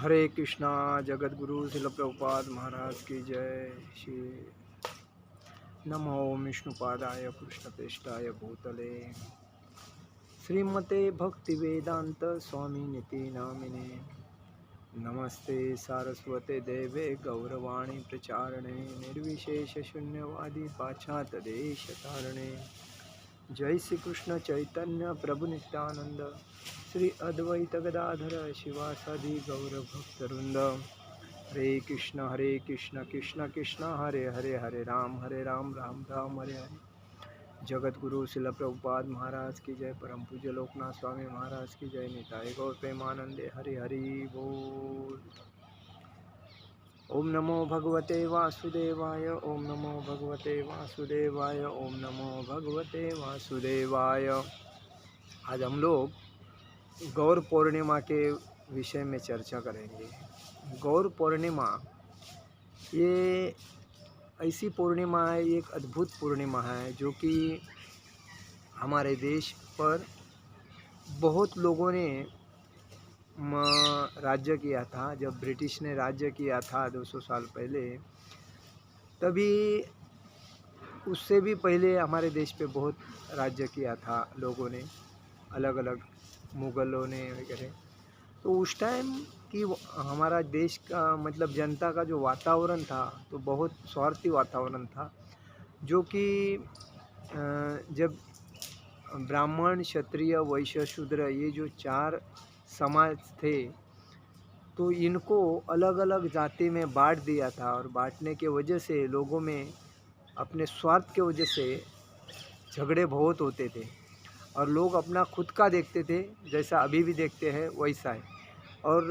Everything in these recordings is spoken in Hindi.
हरे कृष्णा। जगत गुरु शिल प्रभुपाद महाराज की जय। श्री नमो विष्णुपादाय कृष्णप्रेष्ठाय भूतले श्रीमते भक्ति वेदांत स्वामी निति नामिने। नमस्ते सारस्वते देवे गौरवाणी प्रचारणे निर्विशेष शून्यवादी पाश्चात्य देश तारणे। जय श्री कृष्ण चैतन्य प्रभु नित्यानंद श्री अद्वैत गदाधर शिवासादि गौर भक्तवृंद। हरे कृष्ण कृष्ण कृष्ण हरे हरे, हरे राम राम राम हरे हरे। जगत गुरु शिल प्रभुपाद महाराज की जय। परम पूज्य लोकनाथ स्वामी महाराज की जय। निताय गौर प्रेमानंदे हरि हरि बोल। ओम नमो भगवते वासुदेवाय, ओम नमो भगवते वासुदेवाय, ओम नमो भगवते वासुदेवाय। आज हम लोग गौर पूर्णिमा के विषय में चर्चा करेंगे। गौर पूर्णिमा ये ऐसी पूर्णिमा है, एक अद्भुत पूर्णिमा है जो कि हमारे देश पर बहुत लोगों ने राज्य किया था। जब ब्रिटिश ने राज्य किया था 200 साल पहले, तभी उससे भी पहले हमारे देश पे बहुत राज्य किया था लोगों ने, अलग अलग मुग़लों ने वगैरह। तो उस टाइम की हमारा देश का मतलब जनता का जो वातावरण था तो बहुत स्वार्थी वातावरण था। जो कि जब ब्राह्मण क्षत्रिय वैश्य शूद्र ये जो 4 समाज थे तो इनको अलग अलग जाति में बांट दिया था। और बांटने के वजह से लोगों में अपने स्वार्थ के वजह से झगड़े बहुत होते थे और लोग अपना खुद का देखते थे, जैसा अभी भी देखते हैं वैसा है। और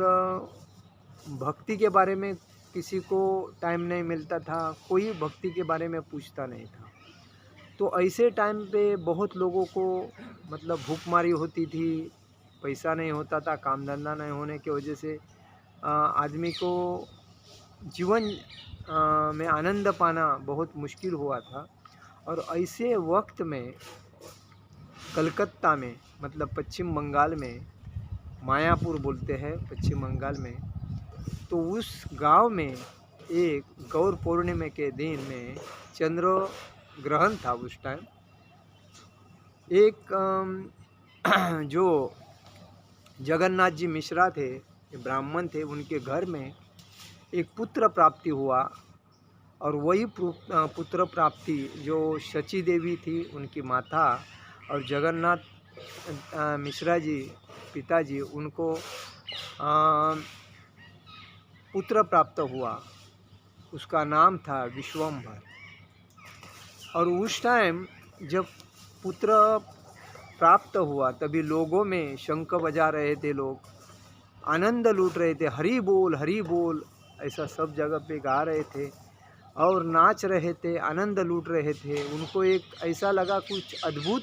भक्ति के बारे में किसी को टाइम नहीं मिलता था, कोई भक्ति के बारे में पूछता नहीं था। तो ऐसे टाइम पे बहुत लोगों को मतलब भूखमारी होती थी, पैसा नहीं होता था, काम धंधा नहीं होने की वजह से आदमी को जीवन में आनंद पाना बहुत मुश्किल हुआ था। और ऐसे वक्त में कलकत्ता में मतलब पश्चिम बंगाल में, मायापुर बोलते हैं पश्चिम बंगाल में, तो उस गांव में एक गौर पूर्णिमा के दिन में चंद्र ग्रहण था। उस टाइम एक जो जगन्नाथ जी मिश्रा थे, ब्राह्मण थे, उनके घर में एक पुत्र प्राप्ति हुआ। और वही पुत्र प्राप्ति जो शची देवी थी उनकी माता और जगन्नाथ मिश्रा जी पिताजी, उनको पुत्र प्राप्त हुआ। उसका नाम था विश्वम्भर। और उस टाइम जब पुत्र प्राप्त हुआ तभी लोगों में शंख बजा रहे थे, लोग आनंद लूट रहे थे, हरि बोल ऐसा सब जगह पे गा रहे थे और नाच रहे थे, आनंद लूट रहे थे। उनको एक ऐसा लगा कुछ अद्भुत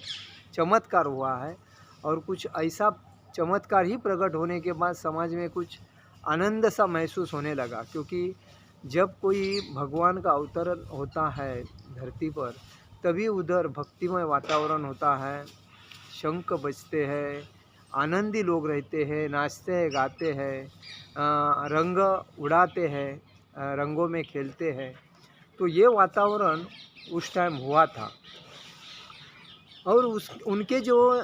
चमत्कार हुआ है। और कुछ ऐसा चमत्कार ही प्रकट होने के बाद समाज में कुछ आनंद सा महसूस होने लगा। क्योंकि जब कोई भगवान का अवतरण होता है धरती पर तभी उधर भक्तिमय वातावरण होता है, शंख बजते हैं, आनंदी लोग रहते हैं, नाचते हैं, गाते हैं, रंग उड़ाते हैं, रंगों में खेलते हैं। तो ये वातावरण उस टाइम हुआ था। और उनके जो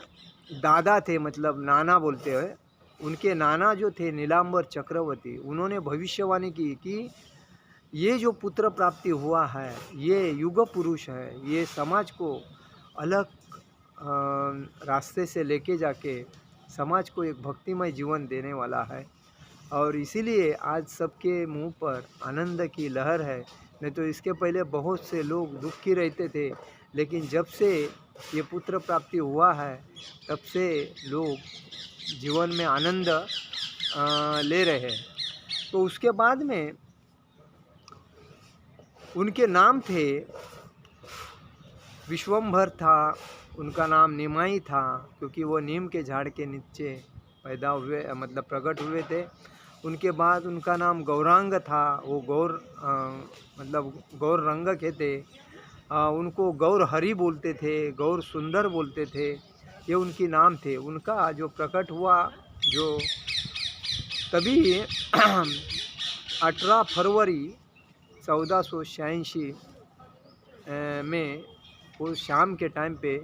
दादा थे, मतलब नाना बोलते हैं, उनके नाना जो थे नीलांबर चक्रवर्ती, उन्होंने भविष्यवाणी की कि ये जो पुत्र प्राप्ति हुआ है ये युग पुरुष है, ये समाज को अलग रास्ते से लेके जाके समाज को एक भक्तिमय जीवन देने वाला है। और इसीलिए आज सबके मुंह पर आनंद की लहर है। नहीं तो इसके पहले बहुत से लोग दुखी रहते थे, लेकिन जब से ये पुत्र प्राप्ति हुआ है तब से लोग जीवन में आनंद ले रहे हैं। तो उसके बाद में उनके नाम थे, विश्वम्भर था, उनका नाम निमाई था, क्योंकि वो नीम के झाड़ के नीचे पैदा हुए, मतलब प्रकट हुए थे। उनके बाद उनका नाम गौरांग था, वो गौर मतलब गौर रंग के थे। उनको गौर हरि बोलते थे, गौर सुंदर बोलते थे, ये उनकी नाम थे। उनका जो प्रकट हुआ जो तभी 18 फरवरी 1486 में वो शाम के टाइम पे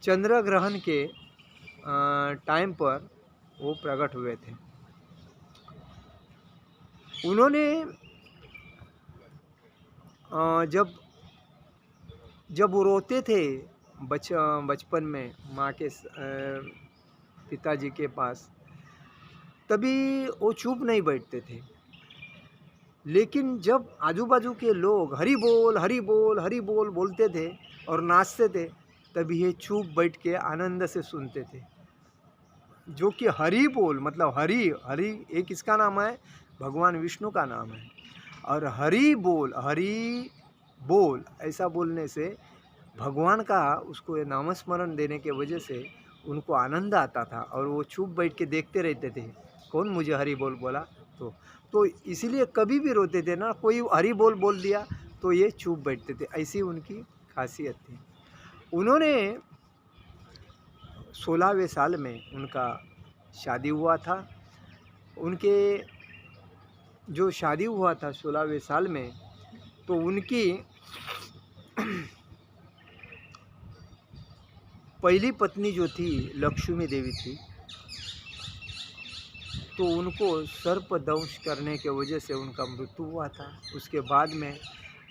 चंद्र ग्रहण के टाइम पर वो प्रकट हुए थे। उन्होंने जब जब वो रोते थे बचपन में माँ के पिताजी के पास, तभी वो चुप नहीं बैठते थे। लेकिन जब आजू बाजू के लोग हरि बोल हरि बोल हरि बोल बोलते थे और नाचते थे, तभी ये चुप बैठ के आनंद से सुनते थे। जो कि हरि बोल मतलब हरि हरि एक किसका नाम है? भगवान विष्णु का नाम है। और हरि बोल ऐसा बोलने से भगवान का उसको ये नामस्मरण देने के वजह से उनको आनंद आता था और वो चुप बैठ के देखते रहते थे, कौन मुझे हरि बोल बोला। तो इसीलिए कभी भी रोते थे ना, कोई हरि बोल बोल दिया तो ये चुप बैठते थे, ऐसी उनकी खासियत थी। उन्होंने 16वें साल में उनका शादी हुआ था। उनके जो शादी हुआ था 16वें साल में, तो उनकी पहली पत्नी जो थी लक्ष्मी देवी थी, तो उनको सर्पदंश करने के वजह से उनका मृत्यु हुआ था। उसके बाद में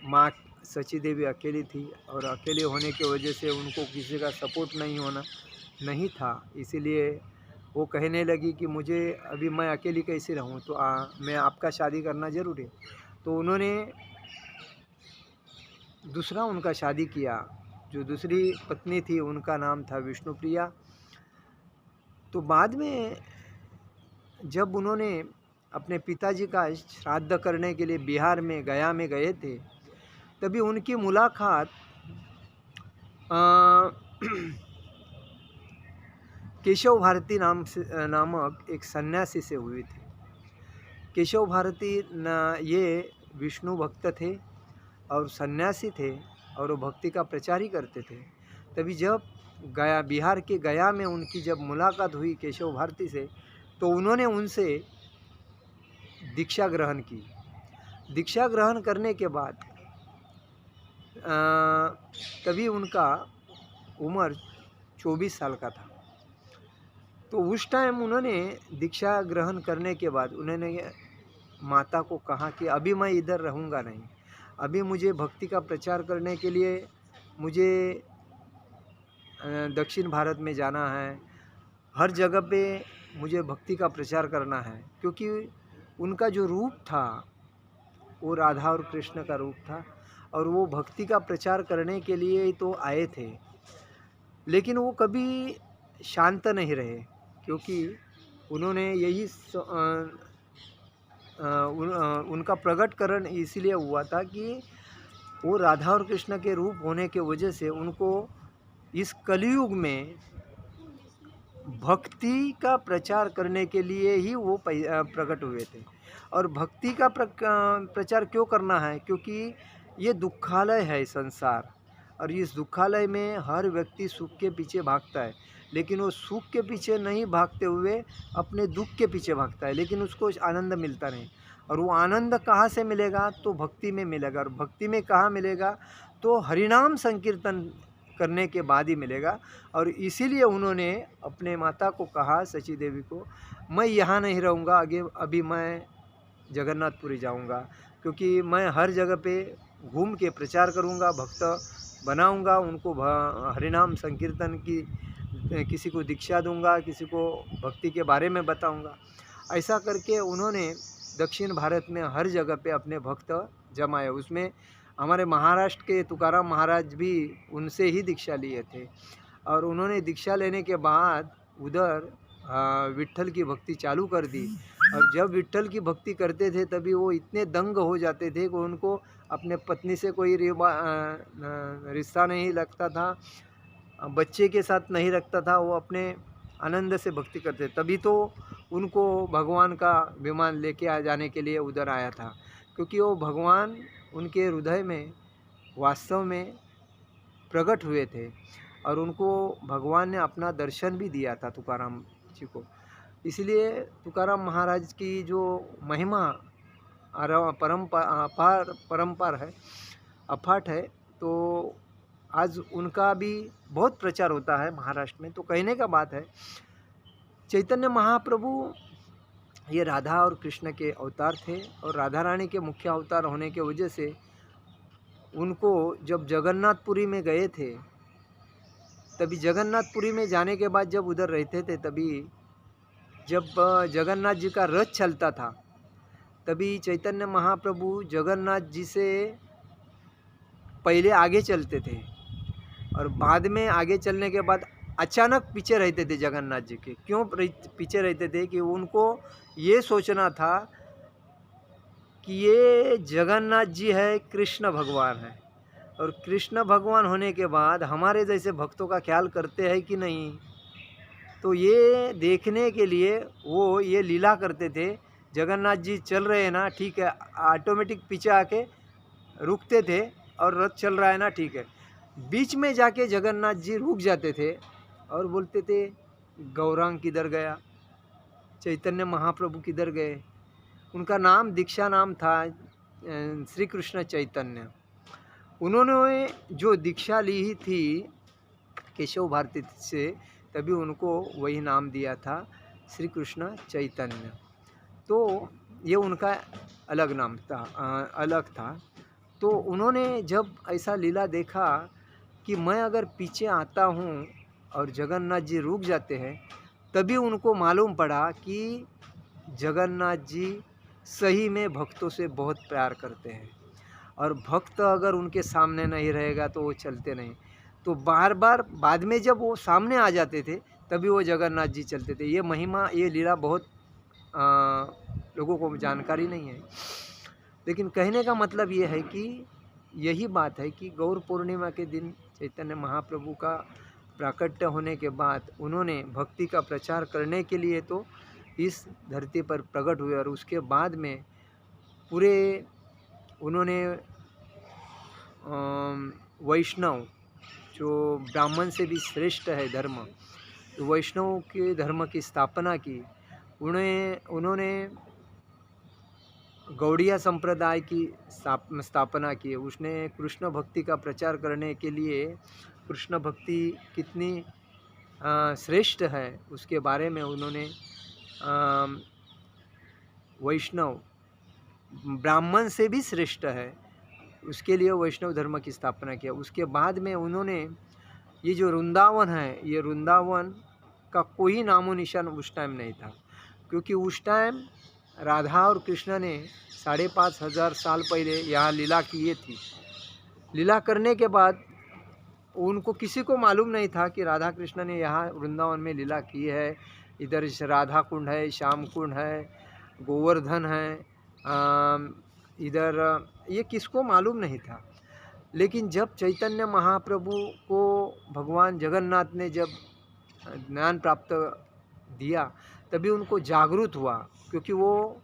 माँ सची देवी अकेली थी और अकेले होने की वजह से उनको किसी का सपोर्ट नहीं था, इसीलिए वो कहने लगी कि मुझे अभी मैं अकेली कैसे रहूँ, तो मैं आपका शादी करना ज़रूरी है। तो उन्होंने दूसरा उनका शादी किया। जो दूसरी पत्नी थी उनका नाम था विष्णुप्रिया। तो बाद में जब उन्होंने अपने पिताजी का श्राद्ध करने के लिए बिहार में गया में गए थे, तभी उनकी मुलाकात केशव भारती नामक एक सन्यासी से हुई थी। केशव भारती ये विष्णु भक्त थे और सन्यासी थे और वो भक्ति का प्रचार ही करते थे। तभी जब बिहार के गया में उनकी जब मुलाकात हुई केशव भारती से, तो उन्होंने उनसे दीक्षा ग्रहण की। दीक्षा ग्रहण करने के बाद तभी उनका उम्र 24 साल का था। तो उस टाइम उन्होंने दीक्षा ग्रहण करने के बाद उन्होंने माता को कहा कि अभी मैं इधर रहूँगा नहीं, अभी मुझे भक्ति का प्रचार करने के लिए मुझे दक्षिण भारत में जाना है, हर जगह पे मुझे भक्ति का प्रचार करना है। क्योंकि उनका जो रूप था वो राधा और कृष्ण का रूप था और वो भक्ति का प्रचार करने के लिए ही तो आए थे। लेकिन वो कभी शांत नहीं रहे, क्योंकि उन्होंने यही उनका प्रकटकरण इसीलिए हुआ था कि वो राधा और कृष्ण के रूप होने के वजह से उनको इस कलयुग में भक्ति का प्रचार करने के लिए ही वो प्रकट हुए थे। और भक्ति का प्रचार क्यों करना है? क्योंकि ये दुखालय है संसार, और इस दुखालय में हर व्यक्ति सुख के पीछे भागता है, लेकिन वो सुख के पीछे नहीं भागते हुए अपने दुख के पीछे भागता है, लेकिन उसको आनंद मिलता नहीं। और वो आनंद कहाँ से मिलेगा? तो भक्ति में मिलेगा। और भक्ति में कहाँ मिलेगा? तो हरिनाम संकीर्तन करने के बाद ही मिलेगा। और इसीलिए उन्होंने अपने माता को कहा, सची देवी को, मैं यहाँ नहीं रहूँगा, आगे अभी मैं जगन्नाथपुरी जाऊँगा, क्योंकि मैं हर जगह पे घूम के प्रचार करूँगा, भक्त बनाऊँगा, उनको हरिनाम संकीर्तन की किसी को दीक्षा दूँगा, किसी को भक्ति के बारे में बताऊँगा। ऐसा करके उन्होंने दक्षिण भारत में हर जगह पे अपने भक्त जमाए। उसमें हमारे महाराष्ट्र के तुकाराम महाराज भी उनसे ही दीक्षा लिए थे। और उन्होंने दीक्षा लेने के बाद उधर विट्ठल की भक्ति चालू कर दी। और जब विट्ठल की भक्ति करते थे तभी वो इतने दंग हो जाते थे कि उनको अपने पत्नी से कोई रिश्ता नहीं लगता था, बच्चे के साथ नहीं रखता था, वो अपने आनंद से भक्ति करते। तभी तो उनको भगवान का विमान लेके आ जाने के लिए उधर आया था, क्योंकि वो भगवान उनके हृदय में वास्तव में प्रकट हुए थे और उनको भगवान ने अपना दर्शन भी दिया था तुकाराम जी को। इसलिए तुकाराम महाराज की जो महिमा परंपार है, अफाट है, तो आज उनका भी बहुत प्रचार होता है महाराष्ट्र में। तो कहने का बात है, चैतन्य महाप्रभु ये राधा और कृष्ण के अवतार थे, और राधा रानी के मुख्य अवतार होने की वजह से उनको जब जगन्नाथपुरी में गए थे, तभी जगन्नाथपुरी में जाने के बाद जब उधर रहते थे, तभी जब जगन्नाथ जी का रथ चलता था, तभी चैतन्य महाप्रभु जगन्नाथ जी से पहले आगे चलते थे, और बाद में आगे चलने के बाद अचानक पीछे रहते थे जगन्नाथ जी के। क्यों पीछे रहते थे? कि उनको ये सोचना था कि ये जगन्नाथ जी है, कृष्ण भगवान है, और कृष्ण भगवान होने के बाद हमारे जैसे भक्तों का ख्याल करते हैं कि नहीं। तो ये देखने के लिए वो ये लीला करते थे, जगन्नाथ जी चल रहे हैं ना, ठीक है, ऑटोमेटिक पीछे आके रुकते थे, और रथ चल रहा है ना, ठीक है, बीच में जाके जगन्नाथ जी रुक जाते थे और बोलते थे, गौरांग किधर गया, चैतन्य महाप्रभु किधर गए। उनका नाम, दीक्षा नाम था श्री कृष्ण चैतन्य। उन्होंने जो दीक्षा ली ही थी केशव भारती से, तभी उनको वही नाम दिया था, श्री कृष्ण चैतन्य। तो ये उनका अलग नाम था, अलग था। तो उन्होंने जब ऐसा लीला देखा कि मैं अगर पीछे आता हूँ और जगन्नाथ जी रुक जाते हैं, तभी उनको मालूम पड़ा कि जगन्नाथ जी सही में भक्तों से बहुत प्यार करते हैं, और भक्त अगर उनके सामने नहीं रहेगा तो वो चलते नहीं। तो बार बार बाद में जब वो सामने आ जाते थे, तभी वो जगन्नाथ जी चलते थे। ये महिमा, ये लीला बहुत लोगों को जानकारी नहीं है। लेकिन कहने का मतलब ये है कि यही बात है कि गौर पूर्णिमा के दिन चैतन्य महाप्रभु का प्राकट्य होने के बाद उन्होंने भक्ति का प्रचार करने के लिए तो इस धरती पर प्रकट हुए, और उसके बाद में पूरे उन्होंने वैष्णव, जो ब्राह्मण से भी श्रेष्ठ है धर्म, तो वैष्णव के धर्म की स्थापना की। उन्होंने गौड़िया संप्रदाय की स्थापना की। उसने कृष्ण भक्ति का प्रचार करने के लिए, कृष्ण भक्ति कितनी श्रेष्ठ है उसके बारे में उन्होंने वैष्णव, ब्राह्मण से भी श्रेष्ठ है, उसके लिए वैष्णव धर्म की स्थापना किया। उसके बाद में उन्होंने ये जो वृंदावन है, ये वृंदावन का कोई नामो निशान उस टाइम नहीं था, क्योंकि उस टाइम राधा और कृष्ण ने 5,500 साल पहले यहाँ लीला की थी। लीला करने के बाद उनको किसी को मालूम नहीं था कि राधा कृष्ण ने यहाँ वृंदावन में लीला की है। इधर राधा कुंड है, श्याम कुंड है, गोवर्धन है, इधर ये किसको मालूम नहीं था। लेकिन जब चैतन्य महाप्रभु को भगवान जगन्नाथ ने जब ज्ञान प्राप्त दिया, तभी उनको जागरूक हुआ, क्योंकि वो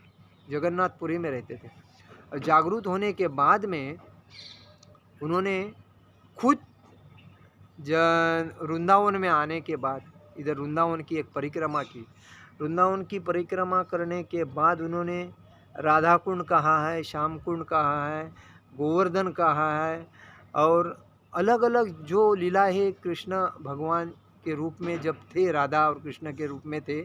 जगन्नाथपुरी में रहते थे। और जागरूक होने के बाद में उन्होंने खुद वृंदावन में आने के बाद इधर वृंदावन की एक परिक्रमा की। वृंदावन की परिक्रमा करने के बाद उन्होंने राधा कुंड कहा है, श्याम कुंड कहा है, गोवर्धन कहा है, और अलग अलग जो लीला है कृष्ण भगवान के रूप में जब थे, राधा और कृष्ण के रूप में थे,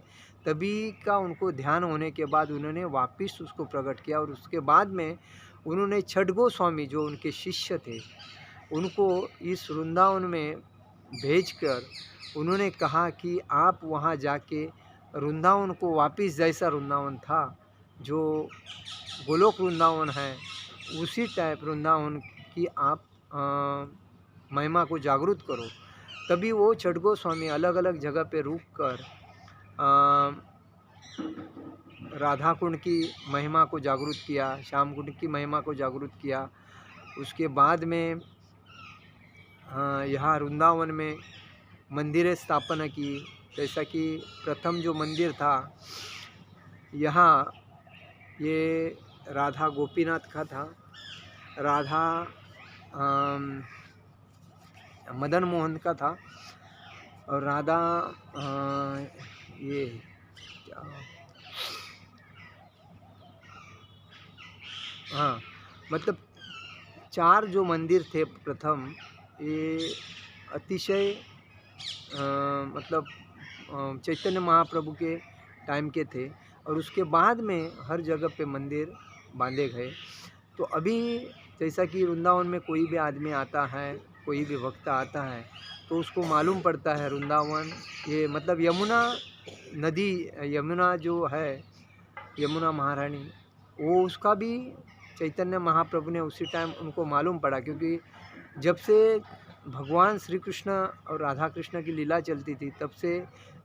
तभी का उनको ध्यान होने के बाद उन्होंने वापस उसको प्रकट किया। और उसके बाद में उन्होंने छठ गोस्वामी, जो उनके शिष्य थे, उनको इस वृंदावन में भेजकर उन्होंने कहा कि आप वहाँ जाके वृंदावन को वापस जैसा वृंदावन था, जो गोलोक वृंदावन है, उसी टाइप वृंदावन की आप महिमा को जागरूक करो। तभी वो छठ गोस्वामी अलग अलग जगह पे रुक कर राधा कुंड की महिमा को जागरूक किया, श्याम कुंड की महिमा को जागरूक किया। उसके बाद में यहाँ वृंदावन में मंदिरें स्थापना की। जैसा कि प्रथम जो मंदिर था यहाँ, ये राधा गोपीनाथ का था, राधा मदन मोहन का था, और राधा ये क्या, हाँ, मतलब 4 जो मंदिर थे प्रथम, ये अतिशय मतलब चैतन्य महाप्रभु के टाइम के थे, और उसके बाद में हर जगह पे मंदिर बांधे गए। तो अभी जैसा कि वृंदावन में कोई भी आदमी आता है, कोई भी भक्त आता है, तो उसको मालूम पड़ता है वृंदावन, ये मतलब यमुना नदी, यमुना जो है, यमुना महारानी, वो उसका भी चैतन्य महाप्रभु ने उसी टाइम उनको मालूम पड़ा, क्योंकि जब से भगवान श्री कृष्ण और राधा कृष्ण की लीला चलती थी, तब से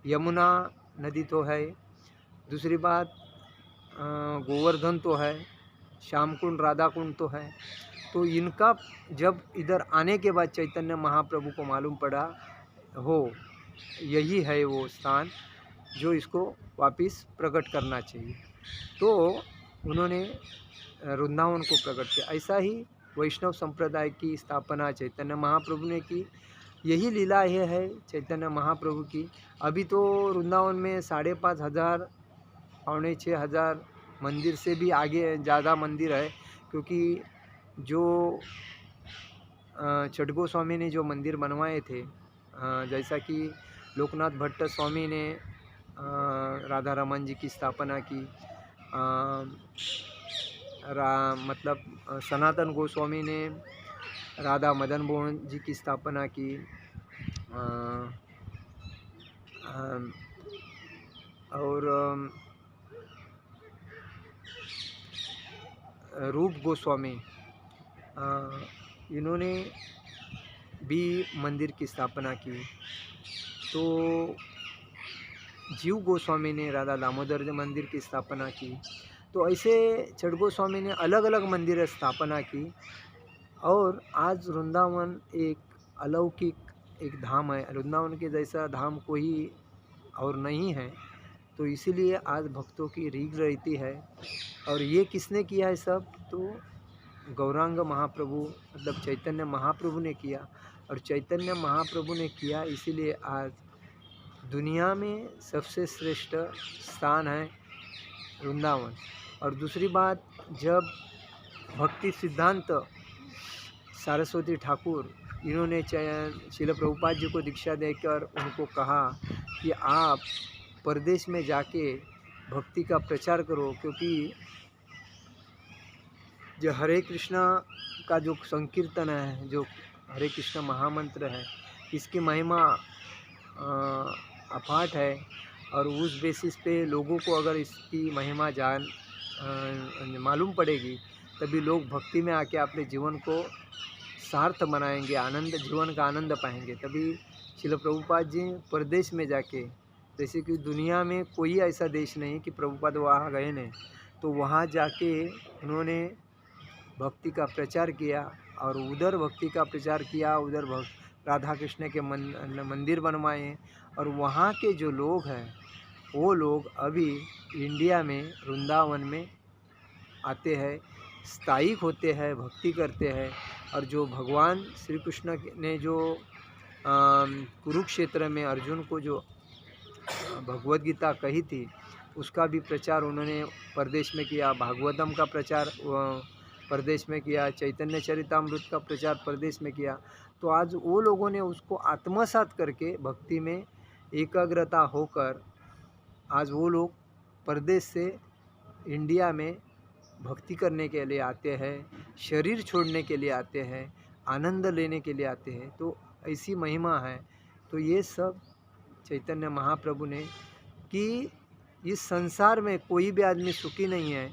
यमुना नदी तो है, दूसरी बात गोवर्धन तो है, श्याम कुंड, राधा कुंड तो है। तो इनका जब इधर आने के बाद चैतन्य महाप्रभु को मालूम पड़ा, हो यही है वो स्थान जो इसको वापस प्रकट करना चाहिए, तो उन्होंने वृंदावन को प्रकट किया। ऐसा ही वैष्णव संप्रदाय की स्थापना चैतन्य महाप्रभु ने की। यही लीला ये है चैतन्य महाप्रभु की। अभी तो वृंदावन में 5,500 पौने 6,000 मंदिर से भी आगे ज़्यादा मंदिर है, क्योंकि जो छठ गोस्वामी ने जो मंदिर बनवाए थे, जैसा कि लोकनाथ भट्ट स्वामी ने राधा रमन जी की स्थापना की, मतलब सनातन गोस्वामी ने राधा मदन मोहन जी की स्थापना की, और रूप गोस्वामी, इन्होंने भी मंदिर की स्थापना की। तो जीव गोस्वामी ने राधा दामोदर मंदिर की स्थापना की। तो ऐसे छठ गोस्वामी ने अलग अलग मंदिर स्थापना की, और आज वृंदावन एक अलौकिक एक धाम है। वृंदावन के जैसा धाम कोई और नहीं है, तो इसीलिए आज भक्तों की रीझ रहती है। और ये किसने किया है सब? तो गौरांग महाप्रभु मतलब चैतन्य महाप्रभु ने किया, और चैतन्य महाप्रभु ने किया, इसीलिए आज दुनिया में सबसे श्रेष्ठ स्थान है वृंदावन। और दूसरी बात, जब भक्ति सिद्धांत सरस्वती ठाकुर, इन्होंने श्रील प्रभुपाद जी को दीक्षा देकर उनको कहा कि आप परदेश में जाके भक्ति का प्रचार करो, क्योंकि जो हरे कृष्णा का जो संकीर्तन है, जो हरे कृष्ण महामंत्र है, इसकी महिमा अपाट है, और उस बेसिस पे लोगों को अगर इसकी महिमा मालूम पड़ेगी, तभी लोग भक्ति में आके अपने जीवन को सार्थ बनाएंगे, आनंद, जीवन का आनंद पाएंगे। तभी श्रील प्रभुपाद जी परदेश में जाके, जैसे कि दुनिया में कोई ऐसा देश नहीं कि प्रभुपाद वहाँ गए नहीं, तो वहाँ जाके उन्होंने भक्ति का प्रचार किया, और उधर भक्ति का प्रचार किया, उधर राधा कृष्ण के मंदिर बनवाए, और वहाँ के जो लोग हैं वो लोग अभी इंडिया में वृंदावन में आते हैं, स्थायिक होते हैं, भक्ति करते हैं। और जो भगवान श्री कृष्ण ने जो कुरुक्षेत्र में अर्जुन को जो भगवद गीता कही थी, उसका भी प्रचार उन्होंने परदेश में किया, भागवतम का प्रचार परदेश में किया, चैतन्य चरितामृत का प्रचार परदेश में किया। तो आज वो लोगों ने उसको आत्मसात करके भक्ति में एकाग्रता होकर आज वो लोग परदेश से इंडिया में भक्ति करने के लिए आते हैं, शरीर छोड़ने के लिए आते हैं, आनंद लेने के लिए आते हैं। तो ऐसी महिमा है। तो ये सब चैतन्य महाप्रभु ने कि इस संसार में कोई भी आदमी सुखी नहीं है,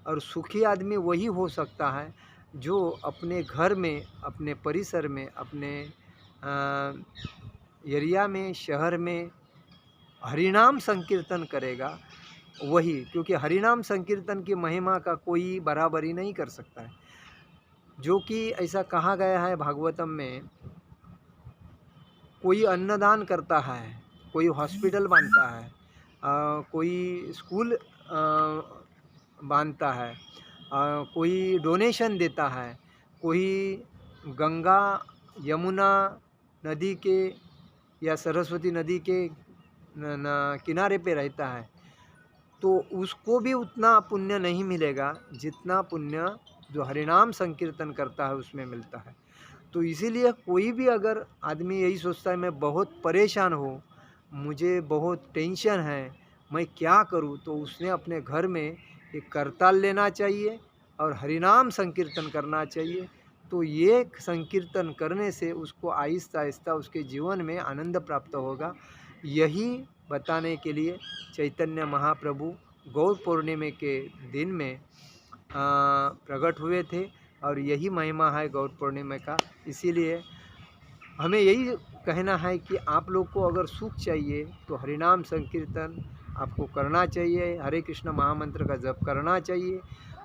और सुखी आदमी वही हो सकता है जो अपने घर में, अपने परिसर में, अपने एरिया में, शहर में हरिनाम संकीर्तन करेगा, वही। क्योंकि हरिनाम संकीर्तन की महिमा का कोई बराबरी नहीं कर सकता है। जो कि ऐसा कहा गया है भागवतम में, कोई अन्नदान करता है, कोई हॉस्पिटल बांधता है, कोई स्कूल बांधता है, कोई डोनेशन देता है, कोई गंगा यमुना नदी के या सरस्वती नदी के किनारे पे रहता है, तो उसको भी उतना पुण्य नहीं मिलेगा जितना पुण्य जो हरिनाम संकीर्तन करता है उसमें मिलता है। तो इसीलिए कोई भी अगर आदमी यही सोचता है मैं बहुत परेशान हूँ, मुझे बहुत टेंशन है, मैं क्या करूँ, तो उसने अपने घर में एक करताल लेना चाहिए और हरिनाम संकीर्तन करना चाहिए। तो ये संकीर्तन करने से उसको आहिस्ता आहिस्ता उसके जीवन में आनंद प्राप्त होगा। यही बताने के लिए चैतन्य महाप्रभु गौर पूर्णिमा के दिन में प्रकट हुए थे और यही महिमा है गौर पूर्णिमा का। इसीलिए हमें यही कहना है कि आप लोग को अगर सुख चाहिए तो हरिनाम संकीर्तन आपको करना चाहिए, हरे कृष्ण महामंत्र का जप करना चाहिए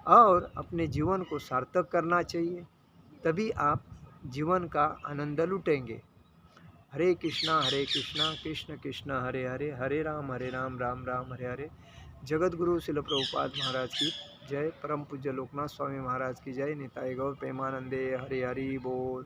और अपने जीवन को सार्थक करना चाहिए, तभी आप जीवन का आनंद लुटेंगे। हरे कृष्णा कृष्ण कृष्ण हरे हरे, हरे राम राम राम हरे हरे। जगत गुरु शिल प्रभुपाद महाराज की जय। परम पूज्य लोकनाथ स्वामी महाराज की जय। निताई गौर प्रेमानंदे। हरे हरि बोल।